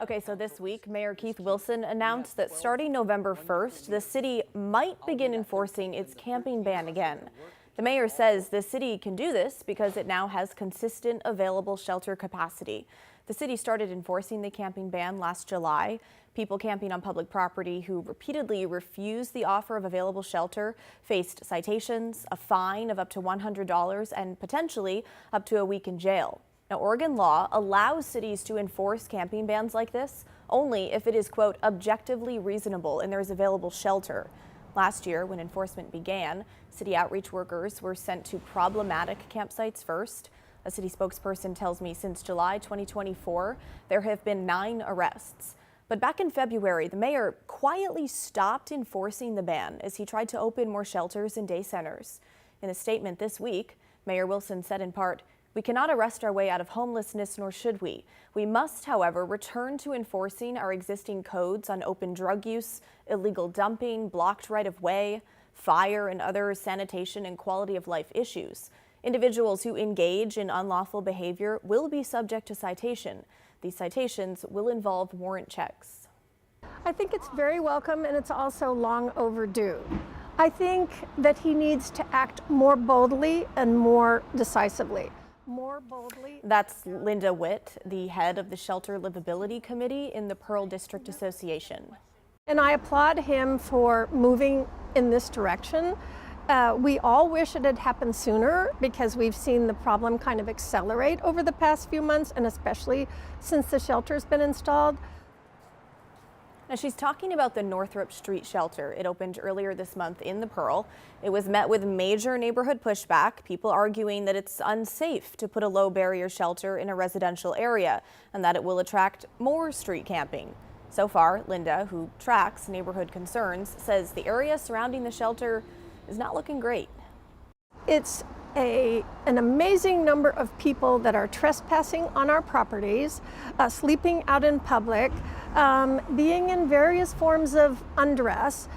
Okay, so this week, Mayor Keith Wilson announced that starting November 1st, the city might begin enforcing its camping ban again. The mayor says the city can do this because it now has consistent available shelter capacity. The city started enforcing the camping ban last July. People camping on public property who repeatedly refused the offer of available shelter faced citations, a fine of up to $100, and potentially up to a week in jail. Now, Oregon law allows cities to enforce camping bans like this only if it is, quote, objectively reasonable and there is available shelter. Last year, when enforcement began, city outreach workers were sent to problematic campsites first. A city spokesperson tells me since July 2024, there have been 9 arrests. But back in February, the mayor quietly stopped enforcing the ban as he tried to open more shelters and day centers. In a statement this week, Mayor Wilson said in part, "We cannot arrest our way out of homelessness, nor should we. We must, however, return to enforcing our existing codes on open drug use, illegal dumping, blocked right-of-way, fire, and other sanitation and quality of life issues. Individuals who engage in unlawful behavior will be subject to citation. These citations will involve warrant checks." I think it's very welcome, and it's also long overdue. I think that he needs to act more boldly and more decisively. More boldly. That's Linda Witt, the head of the Shelter Livability Committee in the Pearl District Association. And I applaud him for moving in this direction. We all wish it had happened sooner because we've seen the problem kind of accelerate over the past few months, and especially since the shelter's been installed. Now, she's talking about the Northrop Street shelter. It opened earlier this month in the Pearl. It was met with major neighborhood pushback, people arguing that it's unsafe to put a low barrier shelter in a residential area and that it will attract more street camping. So far, Linda, who tracks neighborhood concerns, says the area surrounding the shelter is not looking great. It's an amazing number of people that are trespassing on our properties, sleeping out in public, being in various forms of undress.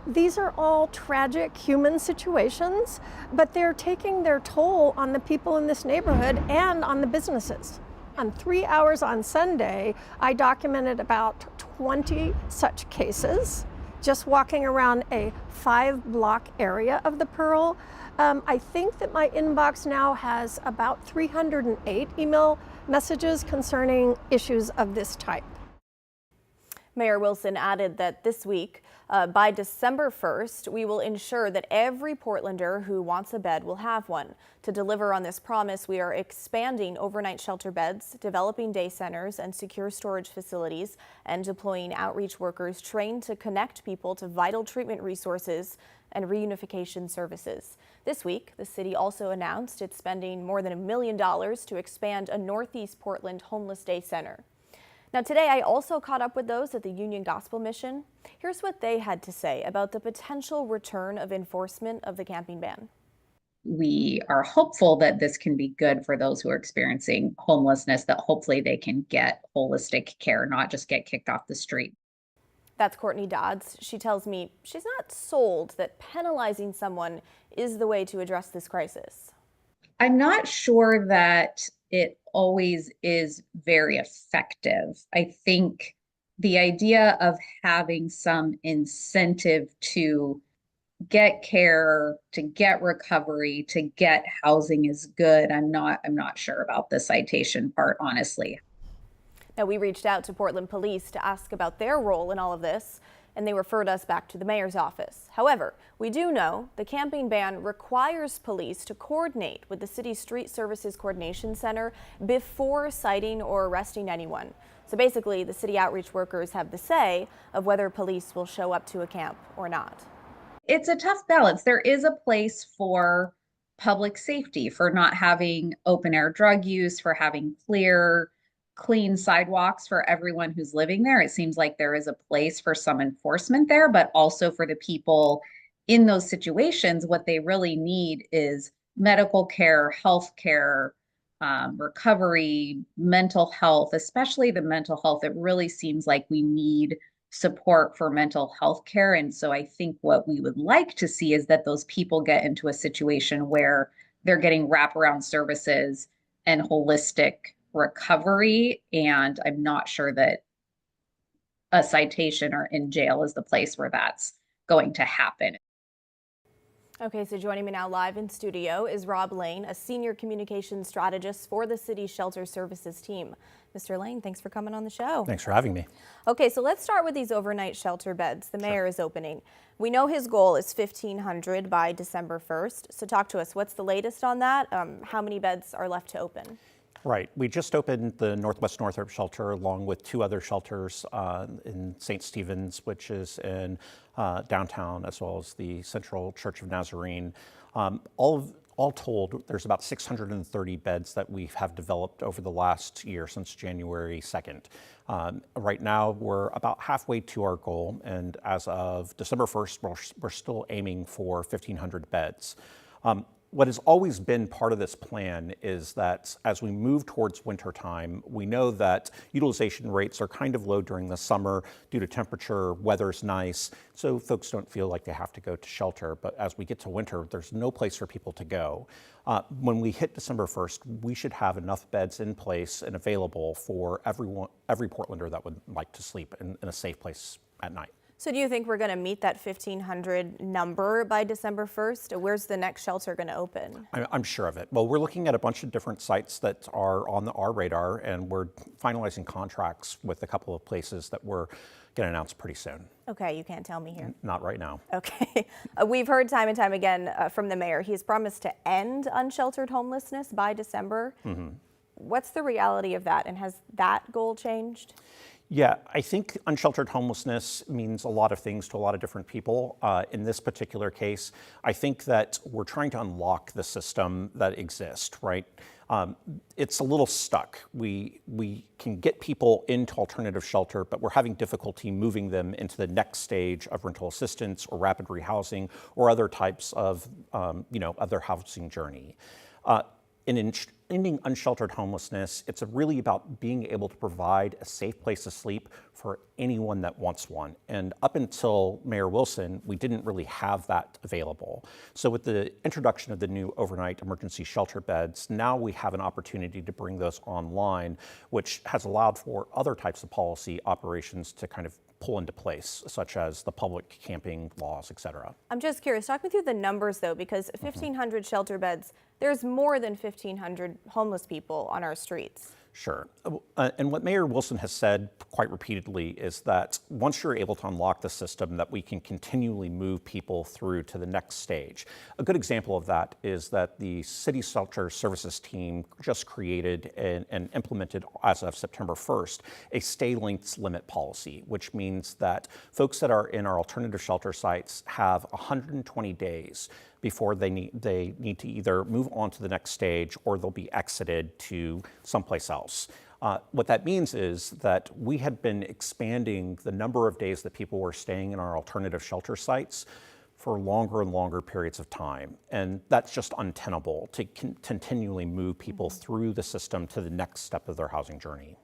These are all tragic human situations, but they're taking their toll on the people in this neighborhood and on the businesses. On 3 hours on Sunday, I documented about 20 such cases, just walking around a 5-block area of the Pearl. I think that my inbox now has about 308 email messages concerning issues of this type. Mayor Wilson added that this week, by December 1st, we will ensure that every Portlander who wants a bed will have one. To deliver on this promise, we are expanding overnight shelter beds, developing day centers and secure storage facilities, and deploying outreach workers trained to connect people to vital treatment resources and reunification services. This week, the city also announced it's spending more than $1 million to expand a Northeast Portland homeless day center. Now, today I also caught up with those at the Union Gospel Mission. Here's what they had to say about the potential return of enforcement of the camping ban. We are hopeful that this can be good for those who are experiencing homelessness, that hopefully they can get holistic care, not just get kicked off the street. That's Courtney Dodds. She tells me she's not sold that penalizing someone is the way to address this crisis. I'm not sure that it always is very effective. I think the idea of having some incentive to get care, to get recovery, to get housing is good. I'm not sure about the citation part, honestly. Now, we reached out to Portland Police to ask about their role in all of this, and they referred us back to the mayor's office. However, we do know the camping ban requires police to coordinate with the city's Street Services Coordination Center before citing or arresting anyone. So basically, the city outreach workers have the say of whether police will show up to a camp or not. It's a tough balance. There is a place for public safety, for not having open air drug use, for having clean sidewalks for everyone who's living there. It seems like there is a place for some enforcement there, but also for the people in those situations, what they really need is medical care, health care, recovery, mental health, especially the mental health. It really seems like we need support for mental health care. And so I think what we would like to see is that those people get into a situation where they're getting wraparound services and holistic recovery. And I'm not sure that a citation or in jail is the place where that's going to happen. Okay, so joining me now live in studio is Rob Lane, a senior communications strategist for the city's shelter services team. Mr. Lane, thanks for coming on the show. Thanks for having me. Okay, so let's start with these overnight shelter beds the mayor is opening. We know his goal is 1,500 by December 1st. So talk to us. What's the latest on that? How many beds are left to open? Right. We just opened the Northwest Northrop shelter along with two other shelters in St. Stephen's, which is in downtown, as well as the Central Church of Nazarene. All told, there's about 630 beds that we have developed over the last year since January 2nd. Right now, we're about halfway to our goal, and as of December 1st, we're still aiming for 1,500 beds. What has always been part of this plan is that as we move towards wintertime, we know that utilization rates are kind of low during the summer due to temperature, weather's nice, so folks don't feel like they have to go to shelter. But as we get to winter, there's no place for people to go. When we hit December 1st, we should have enough beds in place and available for every Portlander that would like to sleep in a safe place at night. So do you think we're going to meet that 1,500 number by December 1st? Where's the next shelter going to open? I'm sure of it. Well, we're looking at a bunch of different sites that are on our radar, and we're finalizing contracts with a couple of places that we're going to announce pretty soon. Okay, you can't tell me here. Not right now. Okay. We've heard time and time again from the mayor. He's promised to end unsheltered homelessness by December. What's the reality of that, and has that goal changed? Yeah, I think unsheltered homelessness means a lot of things to a lot of different people. In this particular case, I think that we're trying to unlock the system that exists, right? It's a little stuck. We can get people into alternative shelter, but we're having difficulty moving them into the next stage of rental assistance or rapid rehousing or other types of, other housing journey. In ending unsheltered homelessness, it's really about being able to provide a safe place to sleep for anyone that wants one. And up until Mayor Wilson, we didn't really have that available. So with the introduction of the new overnight emergency shelter beds, now we have an opportunity to bring those online, which has allowed for other types of policy operations to kind of pull into place, such as the public camping laws, et cetera. I'm just curious, talk me through the numbers though, because 1,500 shelter beds, there's more than 1,500 homeless people on our streets. Sure. And what Mayor Wilson has said quite repeatedly is that once you're able to unlock the system, that we can continually move people through to the next stage. A good example of that is that the City Shelter Services team just created and implemented as of September 1st a stay lengths limit policy, which means that folks that are in our alternative shelter sites have 120 days before they need to either move on to the next stage or they'll be exited to someplace else. What that means is that we had been expanding the number of days that people were staying in our alternative shelter sites for longer and longer periods of time. And that's just untenable to continually move people through the system to the next step of their housing journey.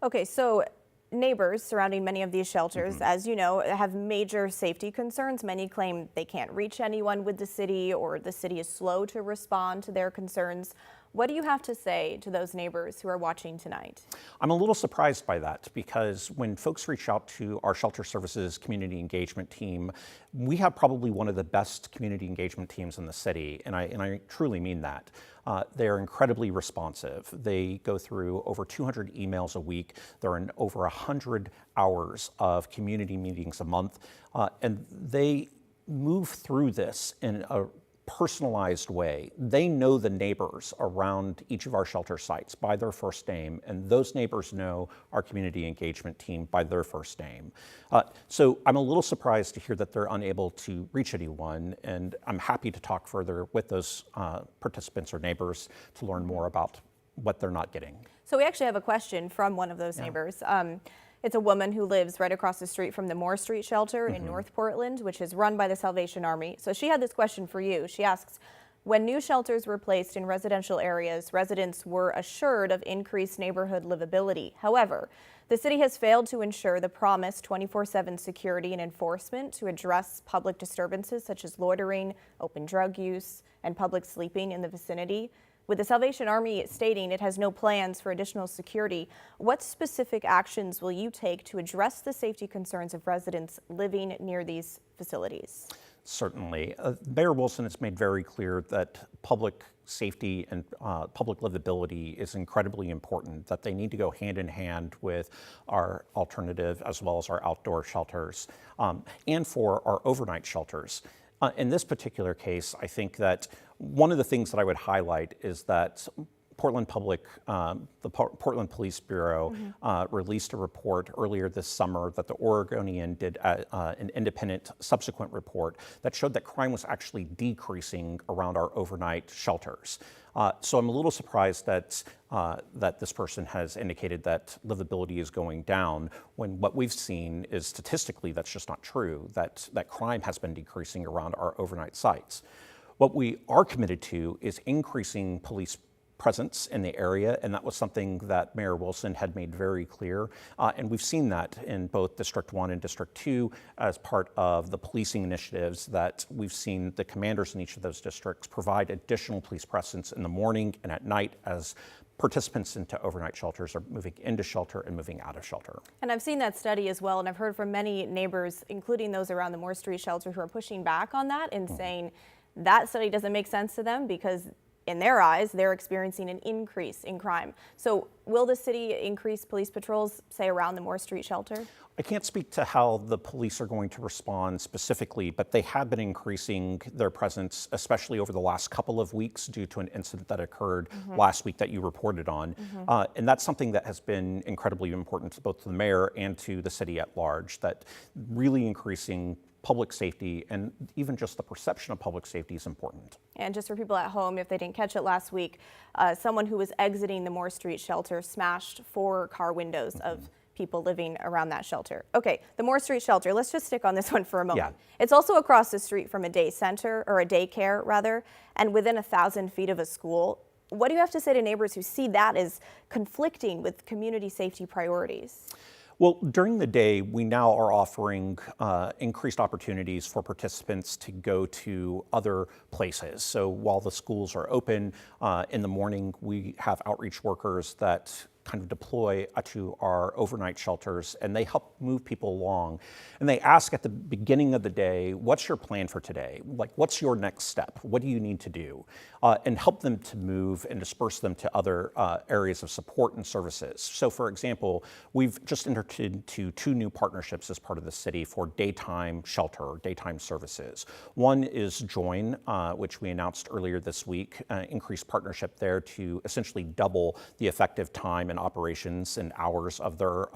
Okay, so neighbors surrounding many of these shelters, as you know, have major safety concerns. Many claim they can't reach anyone with the city, or the city is slow to respond to their concerns. What do you have to say to those neighbors who are watching tonight? I'm a little surprised by that, because when folks reach out to our shelter services community engagement team, we have probably one of the best community engagement teams in the city, and I truly mean that. They are incredibly responsive. They go through over 200 emails a week. They're in over 100 hours of community meetings a month, and they move through this in a personalized way. They know the neighbors around each of our shelter sites by their first name, and those neighbors know our community engagement team by their first name. So I'm a little surprised to hear that they're unable to reach anyone, and I'm happy to talk further with those participants or neighbors to learn more about what they're not getting. So we actually have a question from one of those neighbors. It's a woman who lives right across the street from the Moore Street shelter in North Portland, which is run by the Salvation Army. So she had this question for you. She asks, when new shelters were placed in residential areas, residents were assured of increased neighborhood livability. However, the city has failed to ensure the promised 24/7 security and enforcement to address public disturbances such as loitering, open drug use, and public sleeping in the vicinity. With the Salvation Army stating it has no plans for additional security, what specific actions will you take to address the safety concerns of residents living near these facilities? Certainly. Mayor Wilson has made very clear that public safety and public livability is incredibly important, that they need to go hand in hand with our alternative as well as our outdoor shelters and for our overnight shelters. In this particular case, I think that one of the things that I would highlight is that Portland the Portland Police Bureau released a report earlier this summer that the Oregonian did an independent subsequent report that showed that crime was actually decreasing around our overnight shelters. So I'm a little surprised that this person has indicated that livability is going down when what we've seen is statistically that's just not true, that crime has been decreasing around our overnight sites. What we are committed to is increasing police presence in the area, and that was something that Mayor Wilson had made very clear. And we've seen that in both District 1 and District 2 as part of the policing initiatives that we've seen the commanders in each of those districts provide additional police presence in the morning and at night as participants into overnight shelters are moving into shelter and moving out of shelter. And I've seen that study as well, and I've heard from many neighbors, including those around the Moore Street shelter, who are pushing back on that and saying that study doesn't make sense to them because in their eyes, they're experiencing an increase in crime. So will the city increase police patrols, say, around the Moore Street shelter? I can't speak to how the police are going to respond specifically, but they have been increasing their presence, especially over the last couple of weeks due to an incident that occurred last week that you reported on. And that's something that has been incredibly important to both the mayor and to the city at large, that really increasing public safety and even just the perception of public safety is important. And just for people at home, if they didn't catch it last week, someone who was exiting the Moore Street shelter smashed 4 car windows of people living around that shelter. Okay, the Moore Street shelter, let's just stick on this one for a moment. Yeah. It's also across the street from a day center, or a daycare rather, and within 1,000 feet of a school. What do you have to say to neighbors who see that as conflicting with community safety priorities? Well, during the day, we now are offering increased opportunities for participants to go to other places. So while the schools are open in the morning, we have outreach workers that kind of deploy to our overnight shelters, and they help move people along. And they ask at the beginning of the day, what's your plan for today? Like, what's your next step? What do you need to do? And help them to move and disperse them to other areas of support and services. So for example, we've just entered into 2 new partnerships as part of the city for daytime shelter or daytime services. One is Join, which we announced earlier this week, increased partnership there to essentially double the effective time and operations and hours of their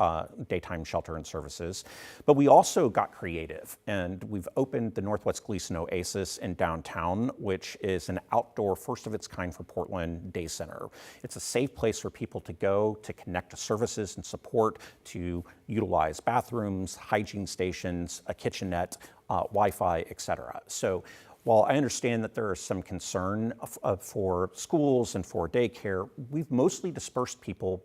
daytime shelter and services. But we also got creative, and we've opened the Northwest Gleason Oasis in downtown, which is an outdoor, first of its kind for Portland day center. It's a safe place for people to go to connect to services and support, to utilize bathrooms, hygiene stations, a kitchenette, Wi-Fi, et cetera. So while I understand that there is some concern for schools and for daycare, we've mostly dispersed people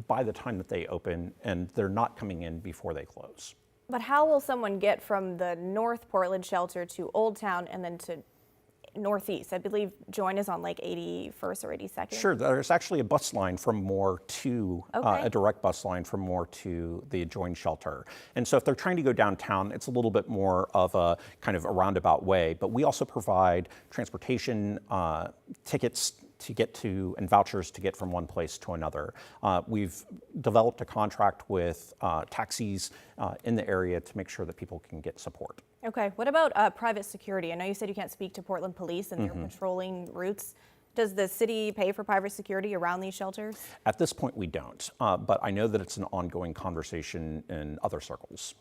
by the time that they open, and they're not coming in before they close. But how will someone get from the North Portland shelter to Old Town and then to Northeast? I believe Join is on like 81st or 82nd. Sure, there's actually a bus line from Moore to, a direct bus line from Moore to the Join shelter. And so if they're trying to go downtown, it's a little bit more of a kind of a roundabout way, but we also provide transportation, tickets to get to, and vouchers to get from one place to another. We've developed a contract with taxis in the area to make sure that people can get support. Okay, what about private security? I know you said you can't speak to Portland Police and their patrolling routes. Does the city pay for private security around these shelters? At this point, we don't, but I know that it's an ongoing conversation in other circles.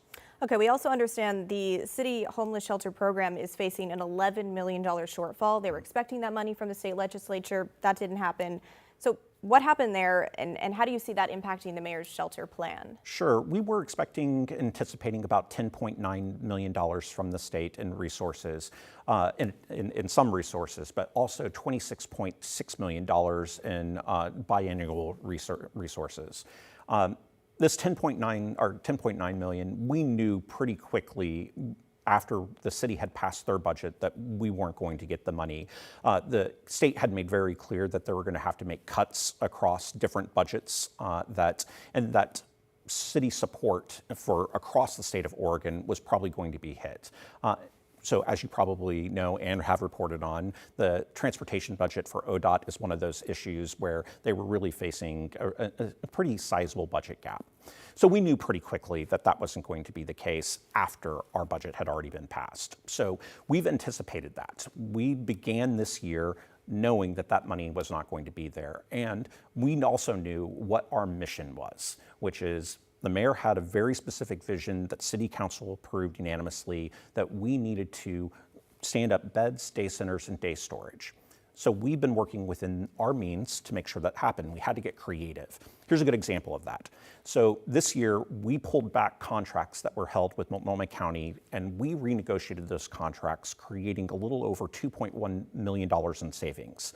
Okay, we also understand the city homeless shelter program is facing an $11 million shortfall. They were expecting that money from the state legislature. That didn't happen. So what happened there, and how do you see that impacting the mayor's shelter plan? Sure. We were anticipating about $10.9 million from the state in resources, in some resources, but also $26.6 million in biannual resources. This $10.9 million, we knew pretty quickly after the city had passed their budget that we weren't going to get the money. The state had made very clear that they were going to have to make cuts across different budgets that city support for across the state of Oregon was probably going to be hit. So as you probably know and have reported on, the transportation budget for ODOT is one of those issues where they were really facing a pretty sizable budget gap. So we knew pretty quickly that that wasn't going to be the case after our budget had already been passed. So we've anticipated that. We began this year knowing that that money was not going to be there. And we also knew what our mission was, which is the mayor had a very specific vision that city council approved unanimously that we needed to stand up beds, day centers, and day storage. So we've been working within our means to make sure that happened. We had to get creative. Here's a good example of that. So this year, we pulled back contracts that were held with Multnomah County, and we renegotiated those contracts, creating a little over $2.1 million in savings.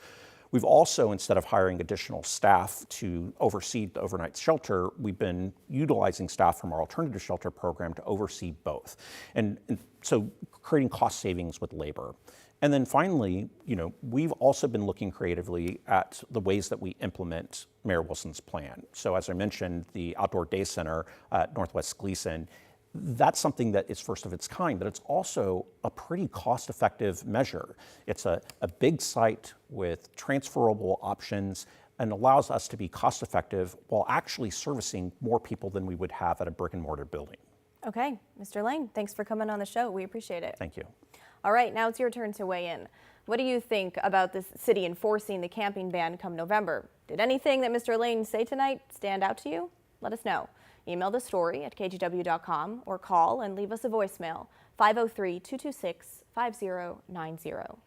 We've also, instead of hiring additional staff to oversee the overnight shelter, we've been utilizing staff from our alternative shelter program to oversee both. And so creating cost savings with labor. And then finally, we've also been looking creatively at the ways that we implement Mayor Wilson's plan. So as I mentioned, the outdoor day center at Northwest Gleason, that's something that is first of its kind, but it's also a pretty cost-effective measure. It's a big site with transferable options and allows us to be cost-effective while actually servicing more people than we would have at a brick-and-mortar building. Okay, Mr. Lane, thanks for coming on the show. We appreciate it. Thank you. All right, now it's your turn to weigh in. What do you think about this city enforcing the camping ban come November? Did anything that Mr. Lane say tonight stand out to you? Let us know. Email the story at kgw.com or call and leave us a voicemail, 503-226-5090.